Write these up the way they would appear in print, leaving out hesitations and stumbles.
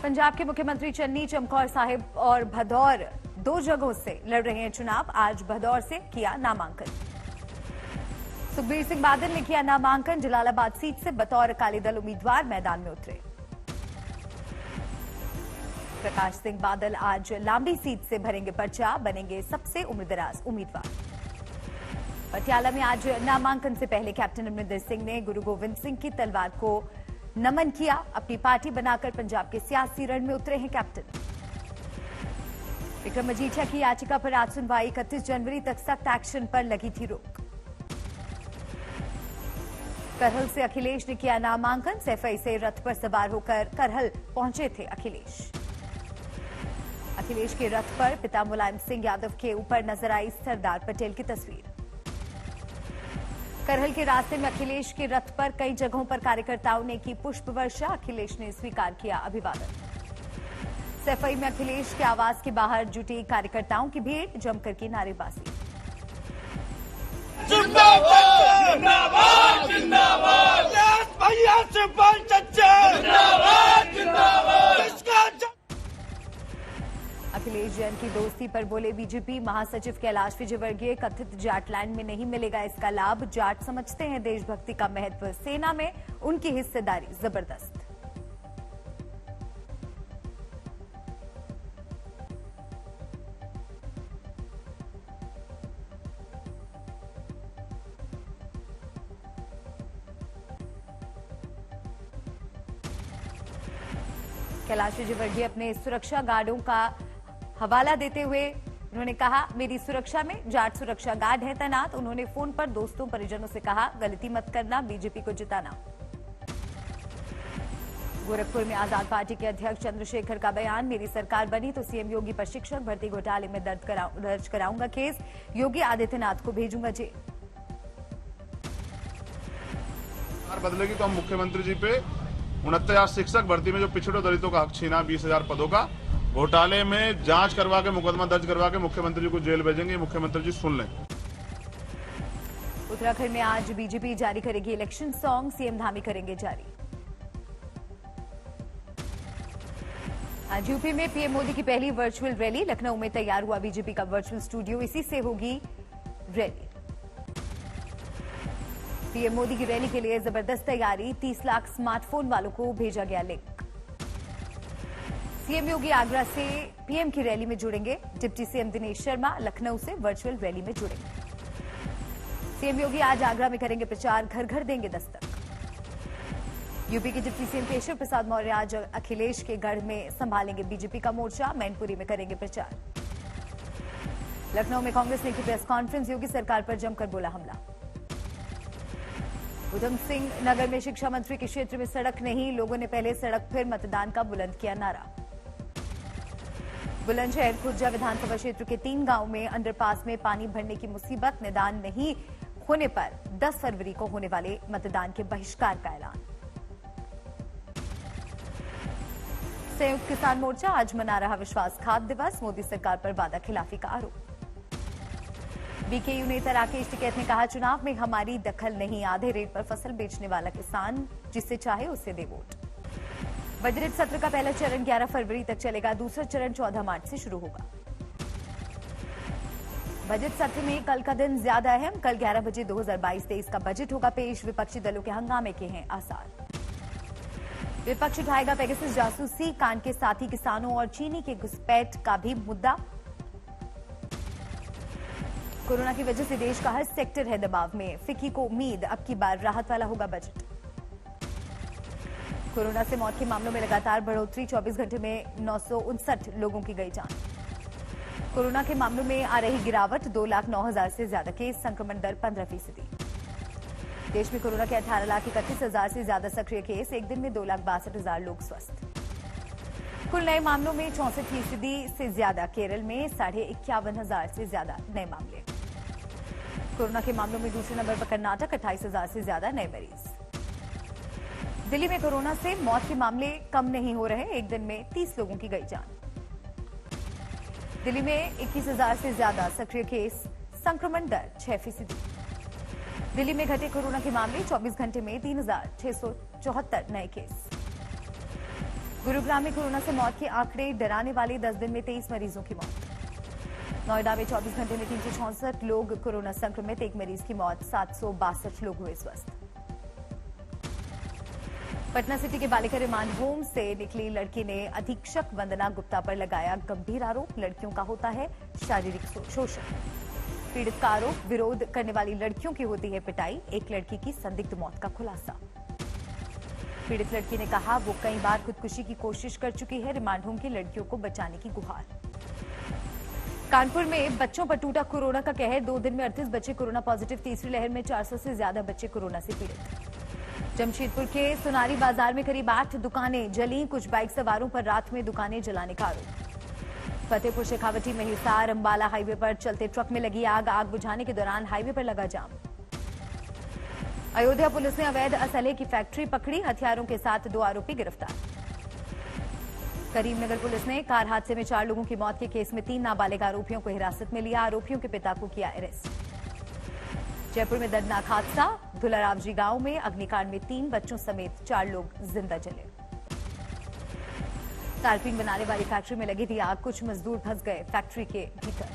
पंजाब के मुख्यमंत्री चन्नी, चमकौर साहिब और भदौर दो जगहों से लड़ रहे हैं चुनाव। आज भदौर से किया नामांकन। सुखबीर सिंह बादल ने किया नामांकन। जलालाबाद सीट से बतौर अकाली दल उम्मीदवार मैदान में उतरे। प्रकाश सिंह बादल आज लांबी सीट से भरेंगे पर्चा, बनेंगे सबसे उम्रदराज उम्मीदवार। पटियाला में आज नामांकन से पहले कैप्टन अमरिंदर सिंह ने गुरु गोविंद सिंह की तलवार को नमन किया। अपनी पार्टी बनाकर पंजाब के सियासी रण में उतरे हैं कैप्टन। विक्रम मजीठिया की याचिका पर आज सुनवाई। 31 जनवरी तक सख्त एक्शन पर लगी थी रोक। करहल से अखिलेश ने किया नामांकन। सैफई से रथ पर सवार होकर करहल पहुंचे थे अखिलेश। अखिलेश के रथ पर पिता मुलायम सिंह यादव के ऊपर नजर आई सरदार पटेल की तस्वीर। करहल के रास्ते में अखिलेश के रथ पर कई जगहों पर कार्यकर्ताओं ने की पुष्प वर्षा। अखिलेश ने स्वीकार किया अभिवादन। सैफई में अखिलेश के आवास के बाहर जुटी कार्यकर्ताओं की भीड़, जमकर की नारेबाजी। जिंदाबाद जिंदाबाद जिंदाबाद भैया से जिंदाबाद जिंदाबाद। अखिलेश जैन की दोस्ती पर बोले बीजेपी महासचिव कैलाश विजयवर्गीय। कथित जाटलैंड में नहीं मिलेगा इसका लाभ। जाट समझते हैं देशभक्ति का महत्व, सेना में उनकी हिस्सेदारी जबरदस्त। कैलाश विजयवर्गीय अपने सुरक्षा गार्डों का हवाला देते हुए उन्होंने कहा, मेरी सुरक्षा में जाट सुरक्षा गार्ड है तैनात। उन्होंने फोन पर दोस्तों परिजनों से कहा, गलती मत करना, बीजेपी को जिताना। गोरखपुर में आजाद पार्टी के अध्यक्ष चंद्रशेखर का बयान, मेरी सरकार बनी तो सीएम योगी पर शिक्षक भर्ती घोटाले में दर्ज कराऊंगा केस। योगी आदित्यनाथ को भेजूंगा जेल। बदलेगी तो हम मुख्यमंत्री जी पे 69,000 शिक्षक भर्ती में जो पिछड़े दलितों का हक छीना, 20,000 पदों का घोटाले में जांच करवा के मुकदमा दर्ज करवा के मुख्यमंत्री जी को जेल भेजेंगे। मुख्यमंत्री जी सुन लें। उत्तराखंड में आज बीजेपी जारी करेगी इलेक्शन सॉन्ग। सीएम धामी करेंगे जारी। आज यूपी में पीएम मोदी की पहली वर्चुअल रैली। लखनऊ में तैयार हुआ बीजेपी का वर्चुअल स्टूडियो, इसी से होगी रैली। पीएम मोदी की रैली के लिए जबरदस्त तैयारी। 30 लाख स्मार्टफोन वालों को भेजा गया लिंक। सीएम योगी आगरा से पीएम की रैली में जुड़ेंगे। डिप्टी सीएम दिनेश शर्मा लखनऊ से वर्चुअल रैली में जुड़ेंगे। सीएम योगी आज आगरा में करेंगे प्रचार, घर घर देंगे दस्तक। यूपी के डिप्टी सीएम केशव प्रसाद मौर्य आज अखिलेश के गढ़ में संभालेंगे बीजेपी का मोर्चा। मैनपुरी में करेंगे प्रचार। लखनऊ में कांग्रेस ने की प्रेस कॉन्फ्रेंस। योगी सरकार पर जमकर बोला हमला। उधम सिंह नगर में शिक्षा मंत्री के क्षेत्र में सड़क नहीं, लोगों ने पहले सड़क फिर मतदान का बुलंद किया नारा। बुलंदशहर खुर्जा विधानसभा क्षेत्र के 3 गांव में अंडरपास में पानी भरने की मुसीबत। निदान नहीं होने पर 10 फरवरी को होने वाले मतदान के बहिष्कार का ऐलान। संयुक्त किसान मोर्चा आज मना रहा विश्वासघात दिवस। मोदी सरकार पर वादा खिलाफी का आरोप। बीकेयू नेता राकेश टिकैत ने कहा, चुनाव में हमारी दखल नहीं। आधे रेट पर फसल बेचने वाला किसान जिससे चाहे उससे दे वोट। बजट सत्र का पहला चरण 11 फरवरी तक चलेगा। दूसरा चरण 14 मार्च से शुरू होगा। बजट सत्र में कल का दिन ज्यादा अहम। कल 11 बजे 2022-23 का बजट होगा पेश। विपक्षी दलों के हंगामे के हैं आसार। विपक्ष उठाएगा पेगासस जासूसी कांड के साथ ही किसानों और चीनी के घुसपैठ का भी मुद्दा। कोरोना की वजह से देश का हर सेक्टर है दबाव में। फिक्की को उम्मीद अब की बार राहत वाला होगा बजट। कोरोना से मौत के मामलों में लगातार बढ़ोतरी। 24 घंटे में 959 लोगों की गई जान। कोरोना के मामलों में आ रही गिरावट। 2,09,000 से ज्यादा केस। संक्रमण दर 15%। देश में कोरोना के 18,31,000 से ज्यादा सक्रिय केस। एक दिन में 2,62,000 लोग स्वस्थ। कुल नए मामलों में 64% से ज्यादा। केरल में 51,500 से ज्यादा नए मामले। कोरोना के मामलों में दूसरे नंबर पर कर्नाटक, 28,000 से ज्यादा नए मरीज। दिल्ली में कोरोना से मौत के मामले कम नहीं हो रहे। एक दिन में 30 लोगों की गई जान। दिल्ली में 21,000 से ज्यादा सक्रिय केस। संक्रमण दर 6%। दिल्ली में घटे कोरोना के मामले। 24 घंटे में 3,674 नए केस। गुरुग्राम में कोरोना से मौत के आंकड़े डराने वाले, 10 दिन में 23 मरीजों की मौत। नोएडा में 24 घंटे में 366 लोग कोरोना संक्रमित, एक मरीज की मौत, 762 लोग हुए स्वस्थ। पटना सिटी के बालिका रिमांड होम से निकली लड़की ने अधीक्षक वंदना गुप्ता पर लगाया गंभीर आरोप, लड़कियों का होता है शारीरिक शोषण। पीड़ित का आरोप, विरोध करने वाली लड़कियों की होती है पिटाई, एक लड़की की संदिग्ध मौत का खुलासा। पीड़ित लड़की ने कहा वो कई बार खुदकुशी की कोशिश कर चुकी है, रिमांड होम की लड़कियों को बचाने की गुहार। कानपुर में बच्चों पर टूटा कोरोना का कहर, 2 दिन में 38 बच्चे कोरोना पॉजिटिव, तीसरी लहर में 400 से ज्यादा बच्चे कोरोना से पीड़ित। जमशेदपुर के सोनारी बाजार में करीब 8 दुकानें जली, कुछ बाइक सवारों पर रात में दुकानें जलाने का आरोप। फतेहपुर शेखावटी में हिसार अंबाला हाईवे पर चलते ट्रक में लगी आग, आग बुझाने के दौरान हाईवे पर लगा जाम। अयोध्या पुलिस ने अवैध असलहे की फैक्ट्री पकड़ी, हथियारों के साथ 2 आरोपी गिरफ्तार। करीमनगर पुलिस ने कार हादसे में 4 लोगों की मौत के केस में 3 नाबालिग आरोपियों को हिरासत में लिया, आरोपियों के पिता को किया अरेस्ट। जयपुर में दर्दनाक हादसा, धुलारावजी गांव में अग्निकांड में 3 बच्चों समेत 4 लोग जिंदा जले। तारपीन बनाने वाली फैक्ट्री में लगी थी आग, कुछ मजदूर फंस गए फैक्ट्री के भीतर।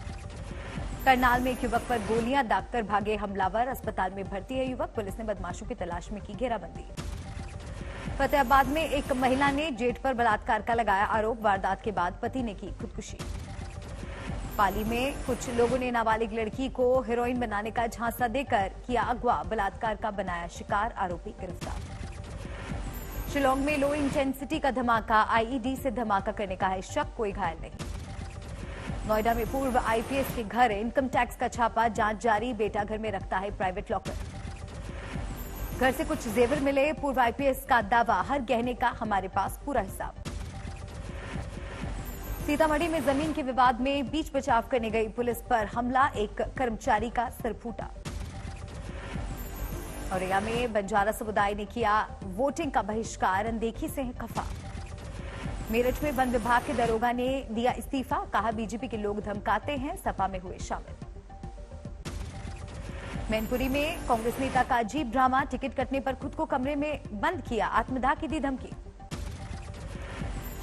करनाल में एक युवक पर गोलियां दागकर भागे हमलावर, अस्पताल में भर्ती है युवक, पुलिस ने बदमाशों की तलाश में की घेराबंदी। फतेहाबाद में एक महिला ने जेठ पर बलात्कार का लगाया आरोप, वारदात के बाद पति ने की खुदकुशी। पाली में कुछ लोगों ने नाबालिग लड़की को हेरोइन बनाने का झांसा देकर किया अगवा, बलात्कार का बनाया शिकार, आरोपी गिरफ्तार। शिलांग में लो इंटेंसिटी का धमाका, आईईडी से धमाका करने का है शक, कोई घायल नहीं। नोएडा में पूर्व आईपीएस के घर इनकम टैक्स का छापा, जांच जारी, बेटा घर में रखता है प्राइवेट लॉकर। घर से कुछ जेवर मिले, पूर्व आईपीएस का दावा, हर गहने का हमारे पास पूरा हिसाब। सीतामढ़ी में जमीन के विवाद में बीच बचाव करने गई पुलिस पर हमला, एक कर्मचारी का सिर फूटा। औरैया में बंजारा समुदाय ने किया वोटिंग का बहिष्कार, अनदेखी से है खफा। मेरठ में वन विभाग के दरोगा ने दिया इस्तीफा, कहा बीजेपी के लोग धमकाते हैं, सपा में हुए शामिल। मैनपुरी में कांग्रेस नेता का अजीब ड्रामा, टिकट कटने पर खुद को कमरे में बंद किया, आत्मदाह की दी धमकी।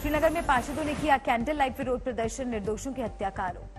श्रीनगर में पार्षदों ने किया कैंडल लाइट विरोध प्रदर्शन, निर्दोषों की हत्या का आरोप।